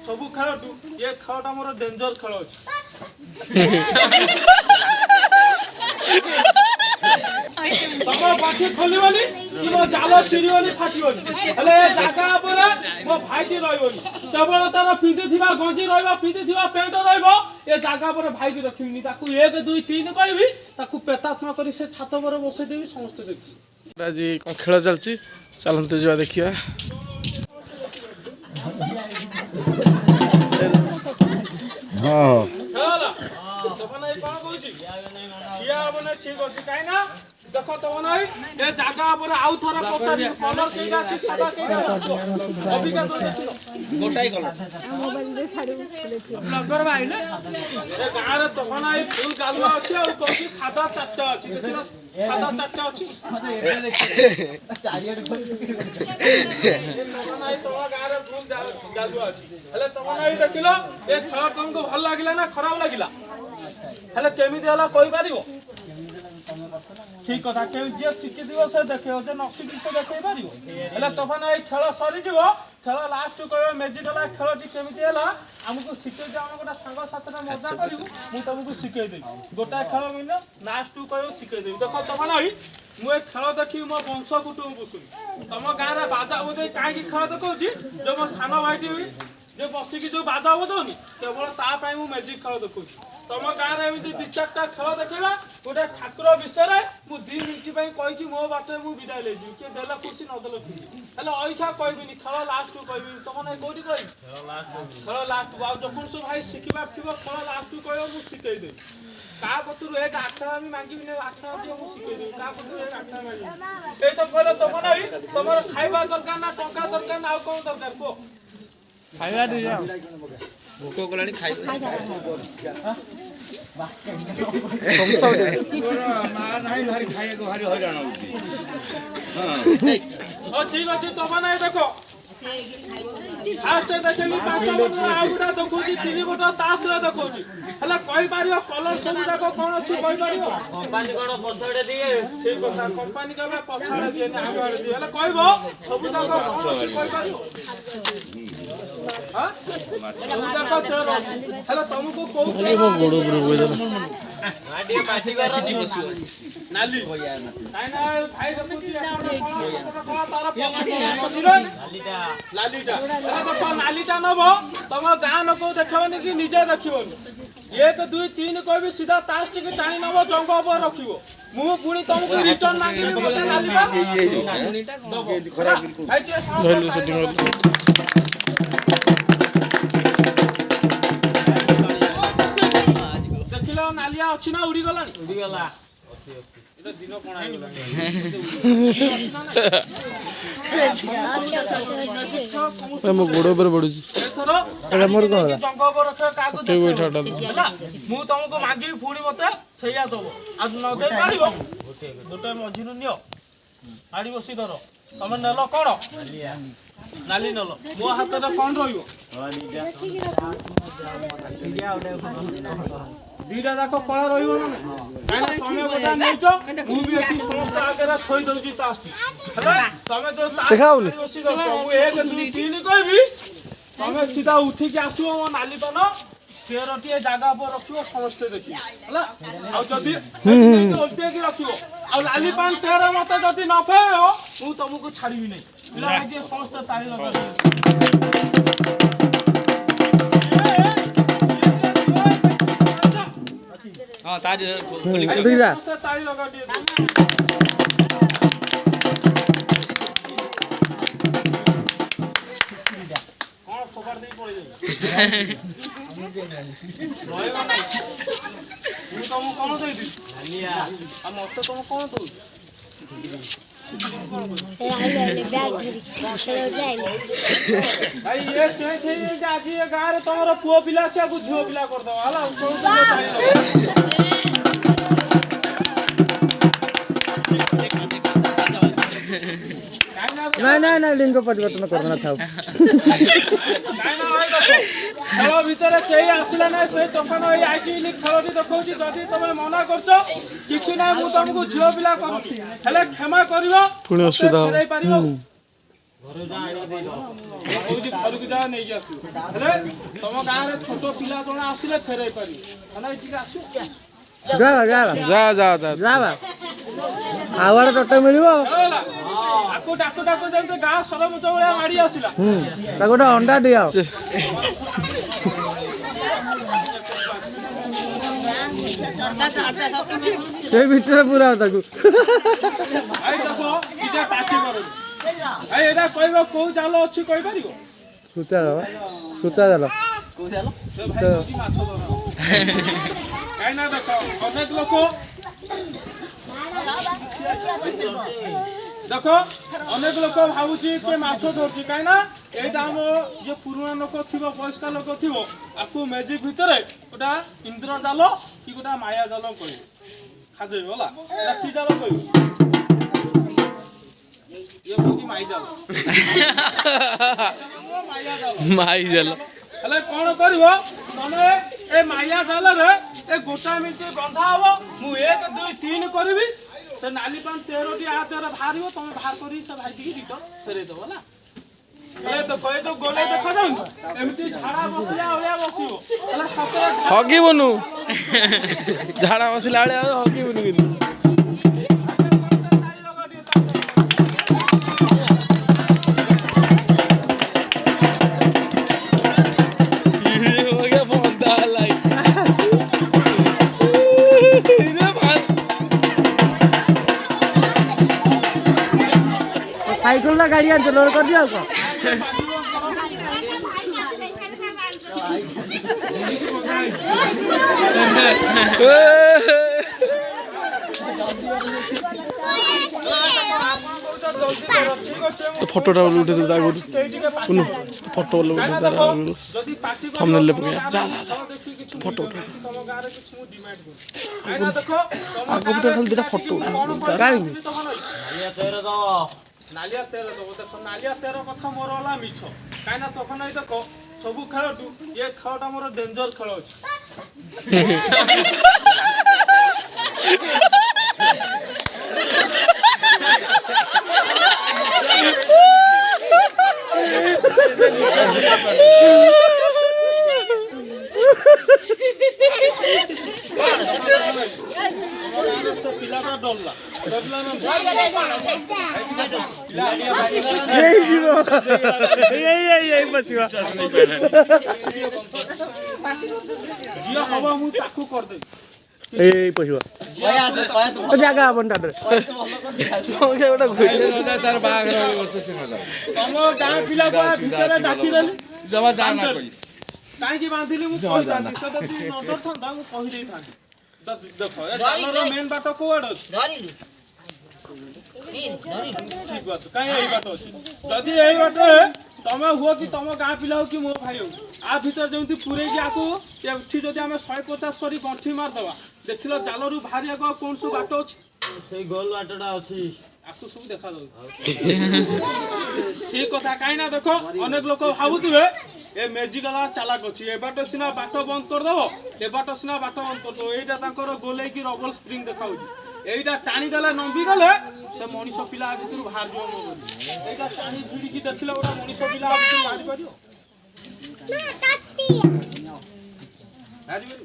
सबु खेल ये खेलटा मोर डेंजर खेल अच्छे तम बाकी खोलबनी कि मो जाल चिरीबनी फाटिबनी हेले जागा परे मो भाईटी रहबनी केवल तार फिदी थिबा गंजी रहबो फिदी थिबा पेंट रहबो ए जागा परे भाईटी रखिबनी ताकू 1 2 3 कहबी ताकू पेतात्मा करी से छात पर बसै देबी समस्त देखि आज कौन खेल चलती चलते जा देखिए हाँ ठीक अच्छे कहीं देख तुम नहीं ये जगह पर आउ थोड़ा पचार कलर केगा कि सादा केगा अबिका तो गोटाई कलर ब्लॉगर भाई ना ए गां रे तुम नहीं फुल जालुआ अछि और कोकी सादा चारटा अछि देखिला सादा चारटा अछि चारिया तुम नहीं तो गां रे फुल जालुआ अछि हेले तुम नहीं देखिलो ए खेल तुमको भल लागिला ना खराब लागिला हेले केमिति हला कोइ पारिबो ठीक कथा के जे शिखि दिवो से देखे जे न शिखि से देखे पारिबो हेले तफन ए खेल सरी जीवो खेल लास्ट कहबे मैजिकल खेलटी केमिति हला हमको शिखे जे हम गोटा संग साथरा मजा करिवो मु तुमको शिखे देबी गोटा खेल मिले लास्ट कहबे शिखे देबी देखो तफन ए मु ए खेल देखि मो वंश कुटुम पुसुनी तम गां रे बाजा बजे काई की खेल देखौजी जे मो सानो भाईटी जे बसिकी जो बाजा बजाउनी केवल ता पाई मु मैजिक खेल देखौची तुम गाँव में एमती 2-4टा खेल देखा गोटे ठाकुर विषय में मुझे 2 मिनिट कहीकि मो बाटे मुझे विदाय ले किए दे खुशी नदेले खुशी हेल्ला अखा कहबी खेल लास्ट कहबी तुम ना कौटी कह खेल लास्ट जो सब भाई शिखबार थी खेल लास्ट कह मुझे शिखेदेवी क्या कतरू एक आठटा भी मांगी 8टा दिए मुझे शिखेदेवी क्या कतरू एक 8टा मांगी ये तो कहले तुम नहीं तुम खाइबा दरकार ना टंका दरकार ना कौन दरकार कह खाइबा भोक कलानी खाइबा ठीक अच्छे तुम ना देखो फास्ट देखली 5 बटा आउटा देखौची 3 बटा तास रे देखौची हला कहि पारियो कलर सब जाक कोन अछि कहि पारियो कंपनी कोन पछड़े दिए ठीक कथा कंपनी कहबे पछड़े दिए ना आगे दिए हला कहबो सब जाक कोन अछि कहि पारियो हां सब जाक तेर हला तुमको को गोड़ो गोड़ो बोल आडी पासी सिटी बसु नाली काई ना भाई देखौची तारा लालीटा लालीटा नालीटा नब तुम गाँ लोक देखनी कि निजे देखनी 1 2 3 कहबी सीधा तास टिके टाणी नब जंग पर रखिबो मु पुणी तुमको रिटर्न मांगिबी मते नालीबा देखिलो नालिया अछि ना उड़ी गलानी उड़ी गला इतो दिन कोन आइला मो गोड़ पर पड़ुची एटा मोर कोन जंग पर रखे कागज ते बैठाटा मु तुमको मांगी पुणी मते सैया दबो आज न दे पारिबो गोटे मझिरु नियो आडी बसी धर तमे नलो कोन नाली नलो मो हाथ रे कोन रहिबो दीटा जाक कला रहिबो ना काना तमे गोटा नेचो मु भी अछि समस्त आगे थई दउची तास्ती हेला तमे जो देखाउनी बसी दो मु 1 2 3 कहबी तमे सीधा उठी के आसुओ मो नाली तन तेरटी जगह पर रखियो समस्त देखि हला आ जदी ओल्टे की रखियो आ लाली पान तेरा मत जदी न फेयो मु तुमको छाड़ीबी नै पिला जे समस्त ताली लगा हां ताज खोली समस्त ताली लगा दिए कौन फोकार दे पड़े तुम कौन दे दी लिया आ मत तुम कौन दो भाई ये थे आज ये गाँव रे तुम पुओ पिला से झील पिला कर दो हला ना लिंग परिवर्तन करना था खेल भितर कई आसला ना से तफान आई खेलटी देखा जदि तुम मना कर कि ना मुझे तुमको झील पिला कर क्षमा कर କହୁଛି ଘରକୁ ଯା ନେଇକି ଆସିବୁ ହେଲେ ତମ ଗାଁରେ ଛୋଟ ପିଲା ଜଣେ ଆସିଲେ ଫେରେଇ ପାରିବୁ ହେଲା ଏଠିକି ଆସିବୁ ଯା ଯା ଯା ଯା ଯା ଆଉ ଗୋଟେ ଟୋଟେ ମିଳିବ ହେଲା ଆକୁ ଡାକୁ ଡାକୁ ଯେମିତି ଗାଁ ସରପଞ୍ଚ ଭଳିଆ ମାଡ଼ି ଆସିଲା ତାକୁ ଗୋଟେ ଅଣ୍ଡା ଦିଅ ସେ ଭିତରେ ପୁରା ତାକୁ ଭାଇ ଦେଖ ନିଜେ ପାଟି କରୁନି ଭାଇ ଏଇଟା କହିବ କୋଉ ଜାଲ ଅଛି କହିପାରିବ ସୂତା ଜାଲ ସେ ଭାଇ କହୁଛି ମାଛ ଧରା କାହିଁକି ନା ଦେଖ ଅନେକ ଲୋକ ଦେଖ ଅନେକ ଲୋକ ଭାବୁଛି କି ମାଛ ଧରୁଛି କାହିଁକି ନା ଏଇଟା ଆମ ଯିଏ ପୁରୁଣା ଲୋକ ଥିବ ବୟସ୍କ ଲୋକ ଥିବ ଆକୁ ମ୍ୟାଜିକ ଭିତରେ ଗୋଟା ଇନ୍ଦ୍ର ଜାଲ କି ଗୋଟା ମାୟା ଜାଲ କହିବେ ଖାଜେଇବ ହେଲା ଏଇଟା କି ଜାଲ କହିବ ଇଏ କହୁଛି ମାଇ ଜାଲ ମାଇ ଜାଲ ହେଲେ କଣ କରିବ ତମେ ଏ ମାୟା ଜାଲରେ ଏ ଗୋଟାଏ ମିନିଟ ବନ୍ଧା ହବ ମୁଁ 1 2 3 କରିବି ସେ ନାଲି ପାଣି 13ଟି ଆ ଦେହରେ ବାହାରିବ ତମେ ବାହାର କରି ସେ ଭାଇଟିକି ରିଟର୍ନ ଫେରେଇ ଦବ ହେଲା ହେଲେ ତ କହେ ତ ଗୋଲେ ଦେଖାଯାଉନି ଏମିତି ଝାଡ଼ା ବସିଲା ଭଳିଆ ବସିବ ହେଲେ ସତରେ ହଗିବୁନୁ ଝାଡ଼ା ବସିଲା ବେଳେ ଆଉ ହଗିବୁନୁ କିନ୍ତୁ साइकिल ना गाड़ी आन लोड कर दिया को फोटोटा उठे दे दागो सुनो फोटो वाला उठे तारा थंबनेल ले पके जा फोटो उठे आइना देखो आगो तो खाली दिटा फोटो तारा नालिया 13 दबो देखो नालिया 13 कथा मोर वाला मिछ काइना तखन आई देखो सबु खेलटू ये खेलटा मोर डेंजर खेल अछि पिलाटा डरला डरला ना यही बसिवा जिया हवा मु ताकू कर दे ए पसिवा भाई आसे पाए तो जागा बंटा रे ओके ओटा घुइले न तार बाग रे वर्ष से होला तम गां पिला को भीतर डाकी देली जमा जा ना कोई काई की बांधिली मु कहि जानी सदा ती नडर था मु कहि देई था देखो ए जानर मेन बाटो कोड अछि धरिलु ठीक बात काई एई बाटो अछि जदी एई बाटो तमे हुओ कि तम गां पिला हो कि मो भाई हो आ भीतर जेमति पुरे कि आकू एठी जदी हमें 150 करी गंठी मार देबा देखिलो जालरू भारी आगो कोन सु बाटो अछि सेई गोल बाटोडा अछि आकू सब देखा दो ठीक कथा काई ना देखो अनेक लोक भाबुतिबे ए मेजिकला चालाक अछि ए बाटो सिना बाटो बंद कर दबो ए बाटो सिना बाटो बंद कर दो एटा तांकर गोले की रबल स्प्रिंग देखाउछि एटा टाणी देले नंबी गले से मनीष पिला भितर बाहर जो एटा टाणी भिड़ी की देखिले ओटा मनीष पिला भितर बाहर परियो ना काटी बाहर परियो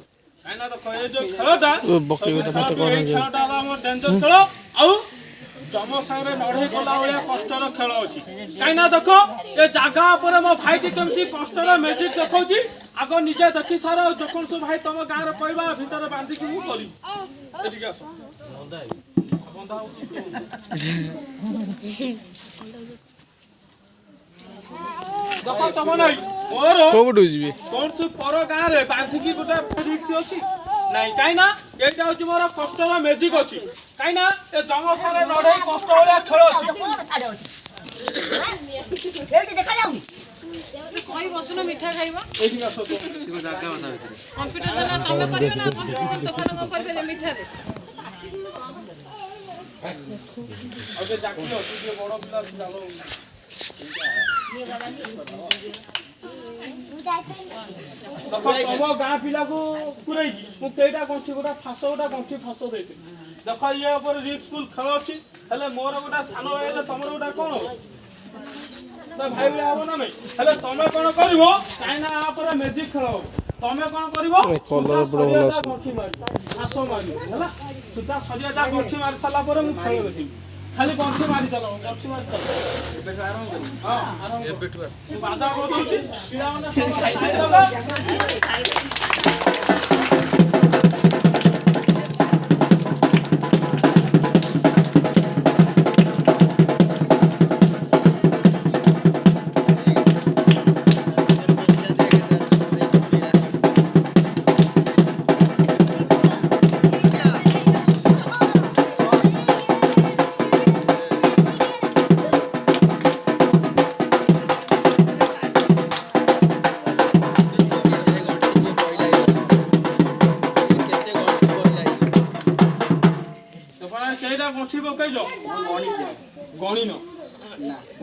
काइना तो कहे जो खेलटा बकेटा मत कोन खेलटा हमर डेंजर खेल आउ जम सारे नढे गला वाला कष्टर खेल अछि काइना देखो ए जागा पर मो भाई के केमती कष्टर मैजिक देखौची आगो निजे देखि सारा जकोन सो भाई तम गां रे कहबा भीतर बांधी कि मु करी एठी आस बंधा देखो तम नै मोर कोबडू जीबे कोन सो पर गां रे बांधी कि गोटा रिक्स अछि নাই কাইনা এইটা হচ্ছে মোর কষ্টর ম্যাজিক আছে কাইনা এ জঙ্গ সারে নড়াই কষ্ট হলে খেল আছে এইটি দেখা যাও কই বসনো মিঠা খাইবা এইটি আসো তো জায়গা বাতা কম্পিটিশন তুমি করিবে না কম্পিটিশন তো ভালো করিবে মিঠা রে আগে জাকি আছে যে বড় পিলা চালো देखो तम गाँ पिला को पुरे मु केटा गंठी गोटा फास गोटा गंठी फास देते देखो ये ऊपर रिस्क फुल खेल अछि हेले मोर गोटा सानो भाई तमर गोटा कोन ତା ଭାଇ ଭଳିଆ ହବ ନା ନାଇଁ ହେଲେ ତମେ କଣ କରିବ କାହିଁ ନା ଆ ପରେ ମ୍ୟାଜିକ ଖେଳ ହବ ତମେ କଣ କରିବ କଲର ପୁରା ଭଲ ଅଛି ଗଣ୍ଠି ମାରି ଘାସ ମାରିବ ହେଲା ସୁତା ସରିଆଟା ଗଣ୍ଠି ମାରି ସାରିଲା ପରେ ମୁଁ ଖେଳ ଦେଖିବି ଖାଲି ଗଣ୍ଠି ମାରି ଚାଲ ଗଣ୍ଠି ମାରି ଚାଲ ଏବେଠୁ ଆରମ୍ଭ କରିବି ହଁ ଆରମ୍ଭ ଏବେଠୁ ବାଦା ବଦଉଛି ପିଲାମାନେ ସବୁ ଖାଇଦେବେ ସେଇଟା ଗଣ୍ଠି ପକେଇଛ ଗଣିନ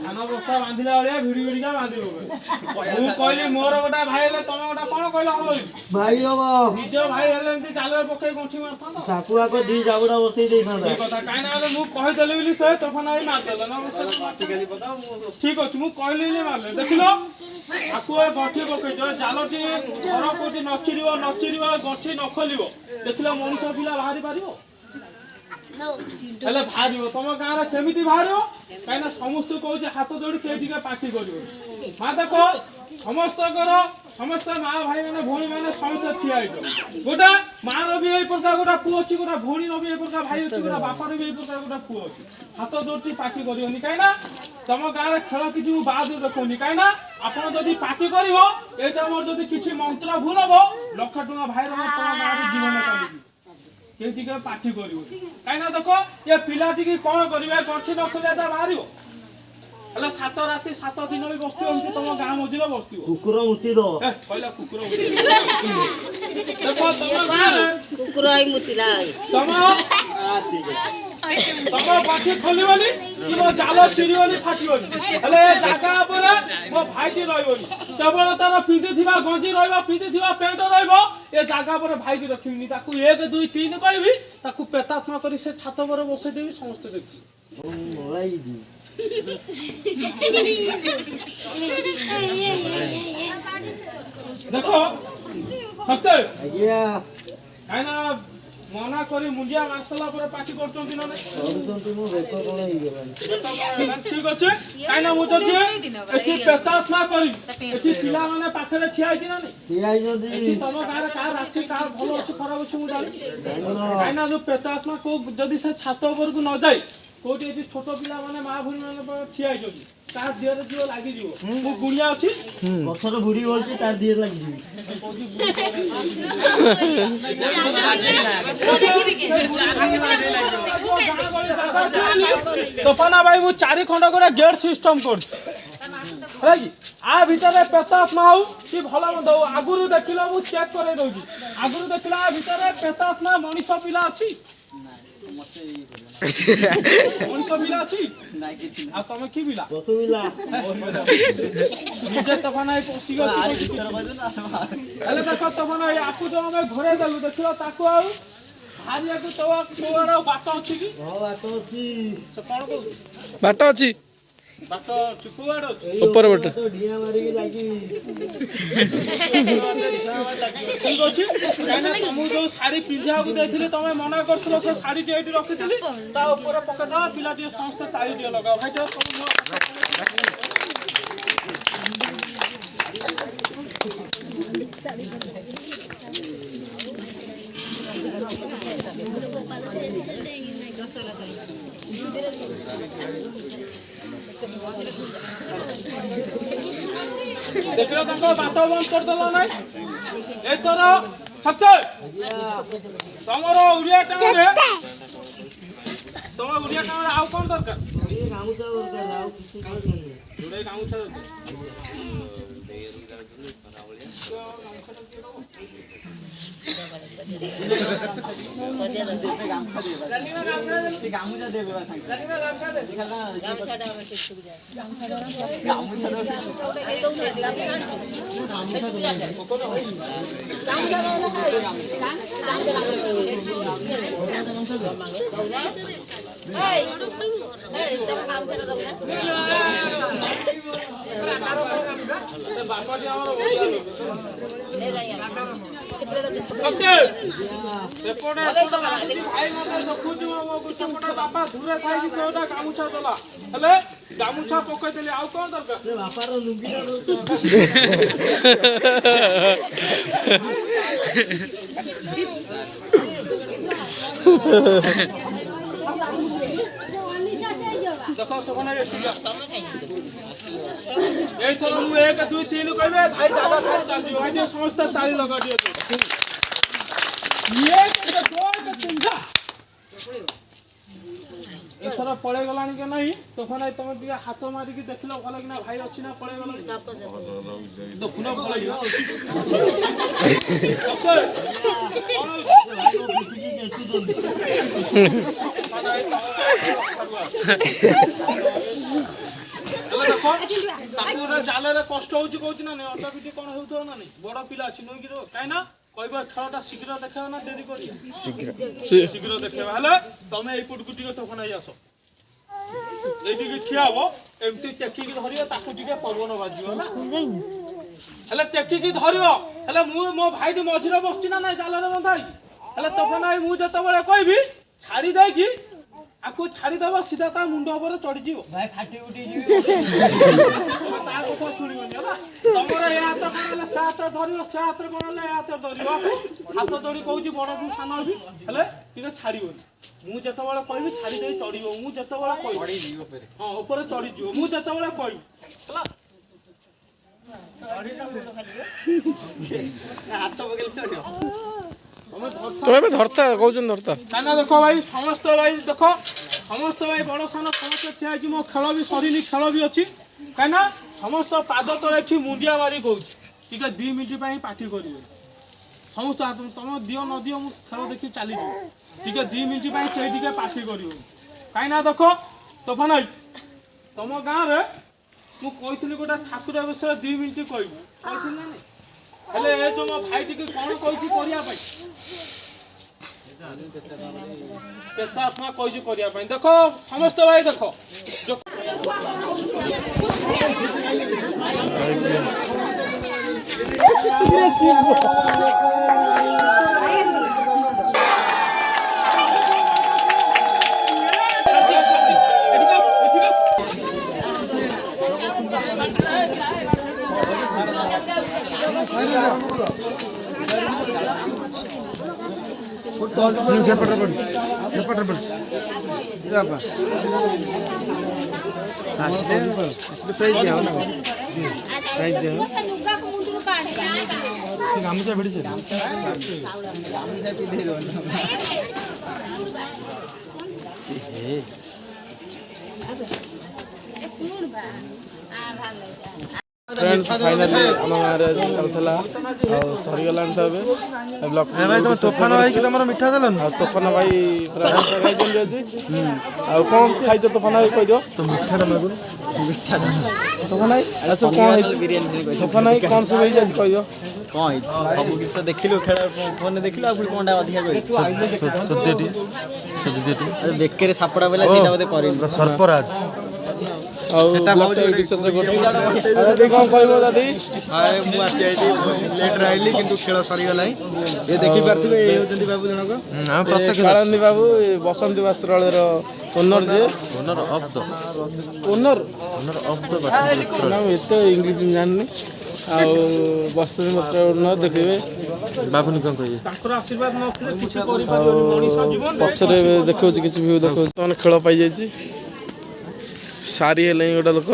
ଧାନ ବସ୍ତା ବାନ୍ଧିଲା ଭଳିଆ ଭିଡି ଭିଡିକା ବାନ୍ଧି ପକେଇଛ ମୁଁ କହିଲି ମୋର ଗୋଟେ ଭାଇ ହେଲେ ତମେ ଗୋଟେ କଣ କହିଲ ହବ ଭାଇ ହବ ନିଜ ଭାଇ ହେଲେ ଏମିତି ଚାଲରେ ପକେଇ ଗଣ୍ଠି ମାରିଥାନ୍ତ ତାକୁ ଆଗ ଦି ଜାବୁଡା ବସେଇ ଦେଇଥାନ୍ତା ଠିକ କଥା କାହିଁକି ନା ମୁଁ କହିଦେଲି ବୋଲି ସେ ତୋଫାନ ଭାଇ ମାରିଦେଲେ ନା ଠିକ ଅଛି ମୁଁ କହିଲି ବୋଲି ମାରିଲେ ଦେଖିଲ ଆକୁ ଏ ଗଣ୍ଠି ପକେଇଛ ଜାଲଟି ଘର କୋଉଠି ନଚିରିବ ଗଣ୍ଠି ନ ଖୋଲିବ ଦେଖିଲ ମଣିଷ ପିଲା ବାହାରି ପାରିବ ହେଲେ ବାହାରିବ ତମ ଗାଁରେ କେମିତି ବାହାରିବ କାହିଁକିନା ସମସ୍ତେ କହୁଛି ହାତ ଯୋଡି କେହି ଟିକେ ପାଟି କରିବ ମା ଦେଖ ସମସ୍ତଙ୍କର ସମସ୍ତେ ମା ଭାଇ ମାନେ ଭଉଣୀ ମାନେ ସମସ୍ତେ ଠିଆ ହେଇଛ ଗୋଟେ ମାର ବି ଏଇ ପ୍ରକାର ଗୋଟେ ପୁଅ ଅଛି ଗୋଟେ ଭଉଣୀର ବି ଏଇ ପ୍ରକାର ଭାଇ ଅଛି ଗୋଟେ ବାପାର ବି ଏଇ ପ୍ରକାର ଗୋଟେ ପୁଅ ଅଛି ହାତ ଯୋଡି ପାଟି କରିବନି କାହିଁକିନା ତମ ଗାଁରେ ଖେଳ କିଛି ମୁଁ ବାଦ ଦେଖଉନି କାହିଁକିନା ଆପଣ ଯଦି ପାଟି କରିବ ଏଇଟା ମୋର ଯଦି କିଛି ମନ୍ତ୍ର ଭୁଲ ହବ ଲକ୍ଷ ଟଙ୍କା ଭାଇର ତମ ଗାଁରେ ଜୀବନ ଚାଲିଯିବ କେହି ଟିକେ ପାଠି କରିବ କାହିଁକି ନା ଦେଖ ଏ ପିଲାଟିକି କଣ କରିବେ ଗଣ୍ଠି ନ ଖୋଲିଲେ ତା ବାହାରିବ ହେଲେ 7 ରାତି 7 ଦିନ ବି ବସିଥିବ ଏମିତି ତମ ଗାଁ ମଝିରେ ବସିଥିବ କୁକୁର ମୁତି ଦବ କହିଲା କୁକୁର ଦେଖ ତମ ଗାଁରେ କୁକୁର ହେଇ ମୁତିଲା ତମ ପାଠି ଖୋଲିବନି କି ମୋ ଜାଲ ଚିରିବନି ଫାଟିବନି ହେଲେ ଏ ଜାଗା ଉପରେ ମୋ ଭାଇଟି ରହିବନି କେବଳ ତାର ପିନ୍ଧିଥିବା ଗଞ୍ଜି ରହିବ ପିନ୍ଧିଥିବା ପ୍ୟାଣ୍ଟ ରହିବ ଏ ଜାଗା ଉପରେ ଭାଇକି ରଖିବିନି ତାକୁ 1 2 3 କହିବି ତାକୁ ପ୍ରେତାତ୍ମା କରି ସେ ଛାତ ଉପରେ ବସେଇ ଦେବି ସମସ୍ତେ ଦେଖିବେ ଦେଖ ସତ୍ୟ ଆଜ୍ଞା କାହିଁକିନା ମନା କରି ମୁଣ୍ଡିଆ ମାରିସାରିଲା ପରେ ପାଟି କରୁଛନ୍ତି ନା ନାଇଁ କରୁଛନ୍ତି ମୋ ବେକ କଣ ହେଇଗଲାଣି ଠିକ ଅଛି କାହିଁକିନା ମୁଁ ଯଦି ଏଠି ପ୍ରେତାତ୍ମା କରିବି ଏଠି ପିଲାମାନେ ପାଖରେ ଠିଆ ହେଇଛି ନା ନାଇଁ ଠିଆ ହେଇଛନ୍ତି ଏଠି ତମ ଗାଁରେ କାହାର ରାଶି କାହାର ଭଲ ଅଛି ଖରାପ ଅଛି ମୁଁ ଜାଣିନି କାହିଁକିନା ଯୋଉ ପ୍ରେତାତ୍ମା କୋଉ ଯଦି ସେ ଛାତ ଉପରକୁ ନ ଯାଇ କୋଉଠି ଏଠି ଛୋଟ ପିଲାମାନେ ମା ଭଉଣୀ ମାନେ ଠିଆ ହେଇଛନ୍ତି କାହା ଦେହରେ ଯିବ ଲାଗିଯିବ ମୁଁ ଗୁଣିଆ ଅଛି ଗଛର ବୁଢୀ ବଳଛି ତାର ଦିହରେ ଲାଗିଯିବି ତୋଫାନା ଭାଇ ମୁଁ 4 ଖଣ୍ଡ করে ଗେଟ୍ ସିଷ୍ଟମ କରୁଛି ହେଲା କି ଆ ଭିତରେ ପ୍ରେତାତ୍ମା ହଉ କି ଭଲ ମନ୍ଦ ହଉ ଆଗରୁ ଦେଖିଲା ମୁଁ ଚେକ୍ କରେଇ ଦଉଛି ଆଗରୁ ଦେଖିଲା ଆ ଭିତରେ ପ୍ରେତାତ୍ମା ମଣିଷ ପିଲା ଅଛି ମଣିଷ ପିଲା ଅଛି ଆଉ ତମେ କି ପିଲା ରସଗୋଲା ନିଜେ ତୋଫାନା ଭାଇ ପଶିକି ଅଛି ହେଲେ ଦେଖ ତୋଫାନା ଭାଇ ଆକୁ ଯୋଉ ଆମେ ଘୋରେଇ ଦେଲୁ ଦେଖିଲ ତାକୁ ଆଉ ବାହାରିବାକୁ ତୋର ବାଟ ଅଛି କି ବାଟ ଅଛି ସେ କଣ କହୁଛି ବାଟ ଅଛି ବାଟ ଚୁକୁଆଡ ଅଛି ଉପର ବାଟ ଢିଆ ମାରିକି ଲାଗି ଠିକ ଅଛି କାହିଁକିନା ମୁଁ ଯୋଉ ଶାଢୀ ପିନ୍ଧିବାକୁ ଦେଇଥିଲି ତମେ ମନା କରୁଥିଲ ସେ ଶାଢୀଟି ଏଇଠି ରଖିଥିଲି ତା ଉପରେ ପକେଇଦବା ପିଲା ଟିକେ ସମସ୍ତେ ତାଳି ଟିକେ ଲଗାଅ ଭାଇ ଟିକେ ସବୁ ଦେଖିଲ ତାଙ୍କ ବାଟ ବନ୍ଦ କରିଦେଲ ନାଇଁ ଏଥର ସତ୍ୟ ତମର ଓଡ଼ିଆ ଟାଇମରେ ତମ ଓଡ଼ିଆ ଟାଇମରେ ଆଉ କଣ ଦରକାର ଗାମୁଛା ଦରକାର ଆଉ କିଛି ଦରକାର ଯୋଡ଼େ ଗାମୁଛା ଦରକାର ଗାମୁଛା ଦେବେ ବାପାଟି ଆମର ଓକେ ସେପଟେ ଭାଇ ମତେ ଦେଖୁଛୁ ସେପଟେ ବାପା ଦୂରେ ଥାଇକି ସେଟା ଗାମୁଛା ଦେଲା ହେଲେ ଗାମୁଛା ପକେଇଦେଲି ଆଉ କଣ ଦରକାର ସେ ବାପାର ଲୁଙ୍ଗିଟା ଦେଖ ତখন এইଥର ମୁଁ 1 2 3 କହିବେ ଭାଇ ଜାଗା ଖାଲି ଚାଲିଯିବ ଭାଇ ଟିକେ ସମସ୍ତେ ତାଳି ଲଗା ଦିଅ ଏଥର ପଳେଇ ଗଲାଣି କି ନାହିଁ ତখন ତମେ ଟିକେ ହାତ ମାରିକି ଦେଖିଲ ଭଲ କିନା ଭାଇ ଅଛି ନା ପଳେଇ ଗଲାଣି ଦେଖୁନ ପଳେଇବ ଜାଲରେ କଷ୍ଟ ହଉଛି କହୁଛି ନା ନାଇଁ ଅଟା ପିଠି କଣ ହେଉଥିବ ନା ନାଇଁ ବଡ ପିଲା ଅଛି ନୁହେଁ କି କାହିଁକି ନା କହିବ ଖେଳଟା ଶୀଘ୍ର ଦେଖେଇବ ନା ଡେରି କରିବା ଶୀଘ୍ର ଦେଖେଇବା ହେଲେ ତମେ ଏଇପଟକୁ ଟିକେ ତୋଫାନ ହେଇ ଆସ ଏଇଠିକି ଠିଆ ହବ ଏମିତି ଟେକିକି ଧରିବ ତାକୁ ଟିକେ ପବନ ବାଜିବ ହେଲେ ଟେକିକି ଧରିବ ହେଲେ ମୁଁ ମୋ ଭାଇଟି ମଝିରେ ବସିଛି ନା ନାଇଁ ଜାଲରେ ବନ୍ଧା ହେଇକି ହେଲେ ତୋଫାନ ଭାଇ ମୁଁ ଯେତେବେଳେ କହିବି ଛାଡି ଦେଇକି ଆକୁ ଛାଡିଦବ ସିଧା ତା ମୁଣ୍ଡ ଉପରେ ଚଢିଯିବ ଭାଇ ଫାଟି ଉଠି ଯିବି ତା କଥା ଶୁଣିବନି ହେଲା ତମର ଏ ହାତ କଣ ହେଲେ ସେ ହାତ ଧରିବ ସେ ହାତରେ କଣ ହେଲେ ଏ ହାତରେ ଧରିବ ହାତ ଧରି କହୁଛି ବଡଠୁ ସାନ ହେବି ହେଲେ ଟିକେ ଛାଡିବନି ମୁଁ ଯେତେବେଳେ କହିବି ଛାଡି ଦେଇ ଚଢିବ ମୁଁ ଯେତେବେଳେ କହିବି ହଁ ଉପରେ ଚଢିଯିବ ମୁଁ ଯେତେବେଳେ କହିବି ହେଲା ହାତ ପକେଇଲେ ଚଢିବ ତମେ ଏବେ ଧରତା କହୁଛନ୍ତି ଧରତା କାହିଁକିନା ଦେଖ ଭାଇ ସମସ୍ତେ ଭାଇ ଦେଖ ସମସ୍ତେ ଭାଇ ବଡ଼ ସାନ ସମସ୍ତେ ଠିଆ ହେଇଛି ମୋ ଖେଳ ବି ସରିନି ଖେଳ ବି ଅଛି କାହିଁକିନା ସମସ୍ତ ପାଦ ତଳେ ଏଠି ମୁଣ୍ଡିଆ ମାରି କହୁଛି ଟିକେ 2 ମିନିଟ୍ ପାଇଁ ପାର୍ଟି କରିବେ ସମସ୍ତ ତମ ଦିଅ ନ ଦିଅ ମୁଁ ଖେଳ ଦେଖି ଚାଲିଯିବି ଟିକେ 2 ମିନିଟ୍ ପାଇଁ ସେଇ ଟିକେ ପାର୍ଟି କରିବ କାହିଁକିନା ଦେଖ ତୋଫାନ ଭାଇ ତମ ଗାଁରେ ମୁଁ କହିଥିଲି ଗୋଟେ ଠାକୁର ବିଷୟରେ 2 ମିନିଟ୍ କହିବୁ କହିଥିଲି ନା ନାଇଁ ହେଲେ ଏ ଯୋଉ ମୋ ଭାଇ ଟିକେ କଣ କହିଛି କରିବା ପାଇଁ କେତେ ଆତ୍ମା କହିଛି କରିବା ପାଇଁ ଦେଖ ସମସ୍ତେ ଭାଇ ଦେଖ ଗାମୁଛା ଭିଡ଼ିছে फाइनाली आम गाँव चलता सरीगलानी तो भाई तुम तोफान भाई कि तुम मीठा देलन तोफान भाई खाई कौन खाई तोफान भाई कह दियो तो मीठा मीठा तोफान भाई सब कौन तोफान भाई कौन सब कह दियो कौन सब किछ तो देखिलु खेल फोन देखिलु आ कोन कोनटा अधिका कहि बेकेरे सापड़ा बेला सेटा बदे करिन सर्पराज सेटा बहुत विशेष गोटे दादी कौन कहबो दादी हाय मु आसी आइली लेट आइली किंतु खेल सरी गलाई ए देखि पारथिबे ए होजंती बाबू जनक हां प्रत्येक काळंदी बाबू बसंती वस्त्रालय रो ओनर जे ओनर ऑफ द वसंती नाम एते इंग्लिश में जाननी आ वस्त्र मात्र ओनर देखिबे बाबूनी कौन कहिए ताकर आशीर्वाद न किछि करि पारिबो मनीष जीवन पछरे देखौ किछि व्यू देखौ तने खेल पाई जाई सारी है गोटे लोक